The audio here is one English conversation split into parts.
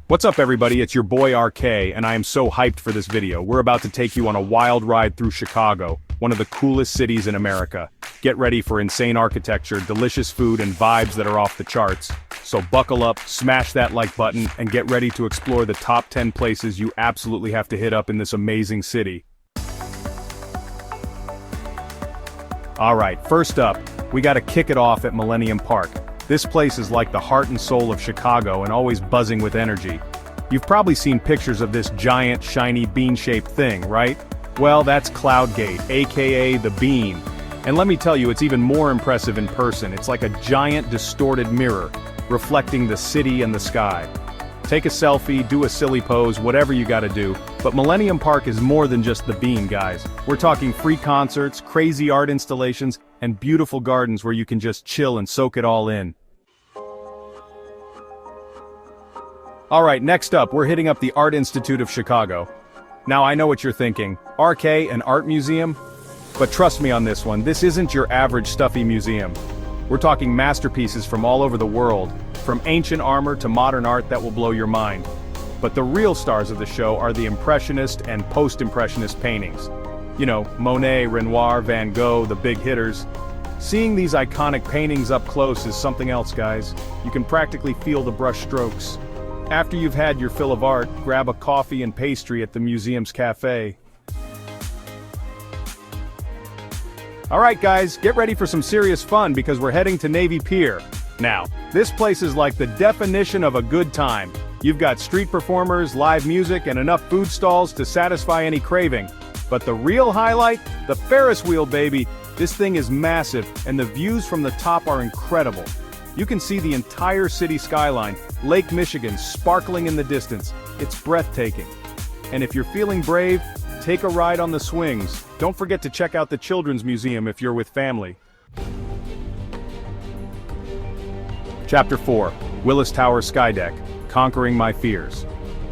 What's up everybody, it's your boy RK, and I am so hyped for this video. We're about to take you on a wild ride through Chicago, one of the coolest cities in America. Get ready for insane architecture, delicious food, and vibes that are off the charts. So buckle up, smash that like button, and get ready to explore the top 10 places you absolutely have to hit up in this amazing city. Alright, first up, we gotta kick it off at Millennium Park. This place is like the heart and soul of Chicago and always buzzing with energy. You've probably seen pictures of this giant, shiny, bean-shaped thing, right? Well, that's Cloudgate, aka the Bean. And let me tell you, it's even more impressive in person. It's like a giant, distorted mirror, reflecting the city and the sky. Take a selfie, do a silly pose, whatever you gotta do, but Millennium Park is more than just the Bean, guys. We're talking free concerts, crazy art installations, and beautiful gardens where you can just chill and soak it all in. Alright, next up, we're hitting up the Art Institute of Chicago. Now I know what you're thinking, RK, an art museum? But trust me on this one, this isn't your average stuffy museum. We're talking masterpieces from all over the world, from ancient armor to modern art that will blow your mind. But the real stars of the show are the Impressionist and Post-Impressionist paintings. You know, Monet, Renoir, Van Gogh, the big hitters. Seeing these iconic paintings up close is something else, guys. You can practically feel the brush strokes. After you've had your fill of art, grab a coffee and pastry at the museum's cafe. Alright guys, get ready for some serious fun because we're heading to Navy Pier. Now, this place is like the definition of a good time. You've got street performers, live music, and enough food stalls to satisfy any craving. But the real highlight? The Ferris wheel, baby! This thing is massive, and the views from the top are incredible. You can see the entire city skyline, Lake Michigan sparkling in the distance. It's breathtaking. And if you're feeling brave, take a ride on the swings. Don't forget to check out the Children's Museum if you're with family. Chapter 4, Willis Tower Skydeck, Conquering My Fears.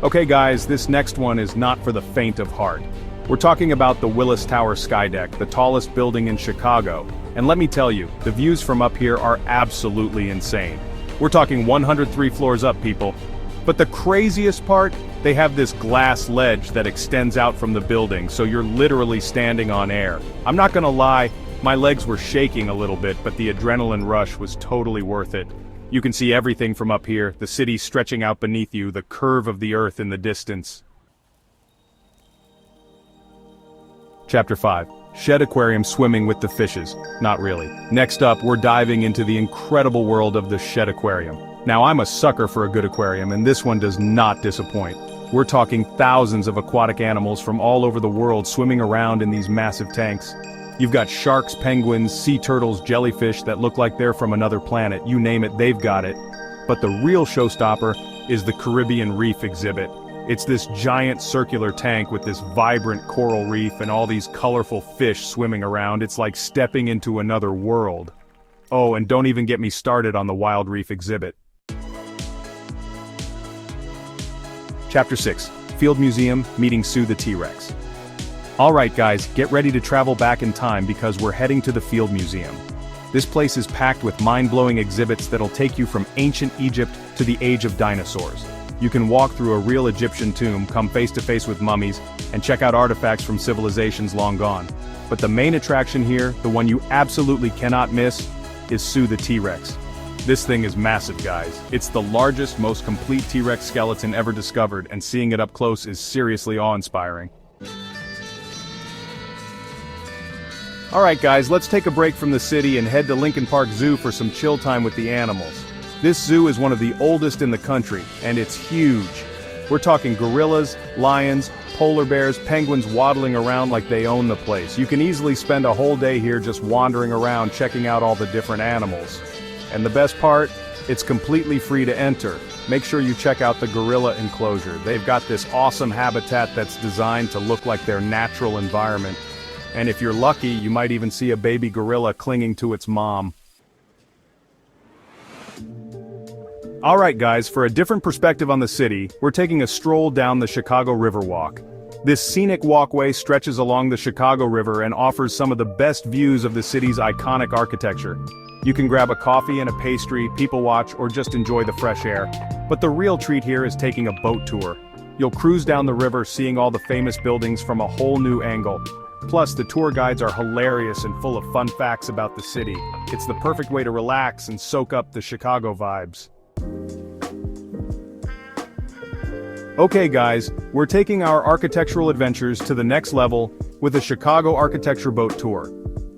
Okay guys, this next one is not for the faint of heart. We're talking about the Willis Tower Skydeck, the tallest building in Chicago. And let me tell you, the views from up here are absolutely insane. We're talking 103 floors up, people. But the craziest part? They have this glass ledge that extends out from the building, so you're literally standing on air. I'm not gonna lie, my legs were shaking a little bit, but the adrenaline rush was totally worth it. You can see everything from up here, the city stretching out beneath you, the curve of the earth in the distance. Chapter 5. Shed Aquarium Swimming with the Fishes. Not really. Next up, we're diving into the incredible world of the Shed Aquarium. Now I'm a sucker for a good aquarium, and this one does not disappoint. We're talking thousands of aquatic animals from all over the world swimming around in these massive tanks. You've got sharks, penguins, sea turtles, jellyfish that look like they're from another planet. You name it, they've got it. But the real showstopper is the Caribbean Reef exhibit. It's this giant circular tank with this vibrant coral reef and all these colorful fish swimming around. It's like stepping into another world. Oh, and don't even get me started on the Wild Reef exhibit. Chapter 6, Field Museum, Meeting Sue the T-Rex. Alright guys, get ready to travel back in time because we're heading to the Field Museum. This place is packed with mind-blowing exhibits that'll take you from ancient Egypt to the age of dinosaurs. You can walk through a real Egyptian tomb, come face-to-face with mummies, and check out artifacts from civilizations long gone. But the main attraction here, the one you absolutely cannot miss, is Sue the T-Rex. This thing is massive, guys. It's the largest, most complete T-Rex skeleton ever discovered, and seeing it up close is seriously awe-inspiring. Alright guys, let's take a break from the city and head to Lincoln Park Zoo for some chill time with the animals. This zoo is one of the oldest in the country, and it's huge. We're talking gorillas, lions, polar bears, penguins waddling around like they own the place. You can easily spend a whole day here just wandering around checking out all the different animals. And the best part? It's completely free to enter. Make sure you check out the gorilla enclosure. They've got this awesome habitat that's designed to look like their natural environment. And if you're lucky, you might even see a baby gorilla clinging to its mom. Alright guys, for a different perspective on the city, we're taking a stroll down the Chicago River Walk. This scenic walkway stretches along the Chicago River and offers some of the best views of the city's iconic architecture. You can grab a coffee and a pastry, people watch, or just enjoy the fresh air. But the real treat here is taking a boat tour. You'll cruise down the river seeing all the famous buildings from a whole new angle. Plus, the tour guides are hilarious and full of fun facts about the city. It's the perfect way to relax and soak up the Chicago vibes. Okay guys, we're taking our architectural adventures to the next level with a Chicago architecture boat tour.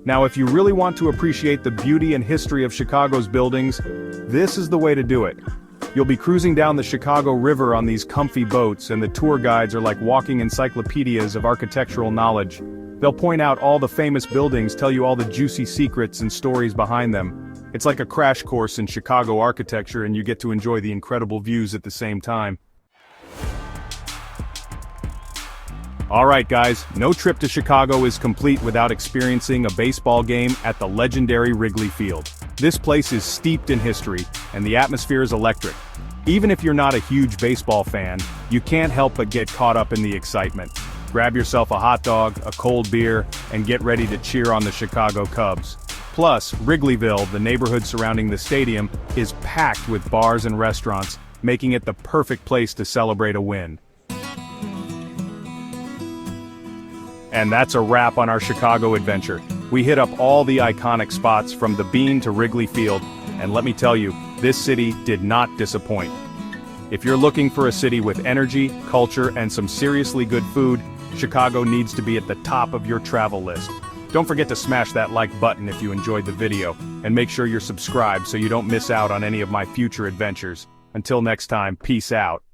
Now if you really want to appreciate the beauty and history of Chicago's buildings, this is the way to do it. You'll be cruising down the Chicago River on these comfy boats, and the tour guides are like walking encyclopedias of architectural knowledge. They'll point out all the famous buildings, tell you all the juicy secrets and stories behind them. It's like a crash course in Chicago architecture, and you get to enjoy the incredible views at the same time. Alright guys, no trip to Chicago is complete without experiencing a baseball game at the legendary Wrigley Field. This place is steeped in history, and the atmosphere is electric. Even if you're not a huge baseball fan, you can't help but get caught up in the excitement. Grab yourself a hot dog, a cold beer, and get ready to cheer on the Chicago Cubs. Plus, Wrigleyville, the neighborhood surrounding the stadium, is packed with bars and restaurants, making it the perfect place to celebrate a win. And that's a wrap on our Chicago adventure. We hit up all the iconic spots from the Bean to Wrigley Field, and let me tell you, this city did not disappoint. If you're looking for a city with energy, culture, and some seriously good food, Chicago needs to be at the top of your travel list. Don't forget to smash that like button if you enjoyed the video, and make sure you're subscribed so you don't miss out on any of my future adventures. Until next time, peace out.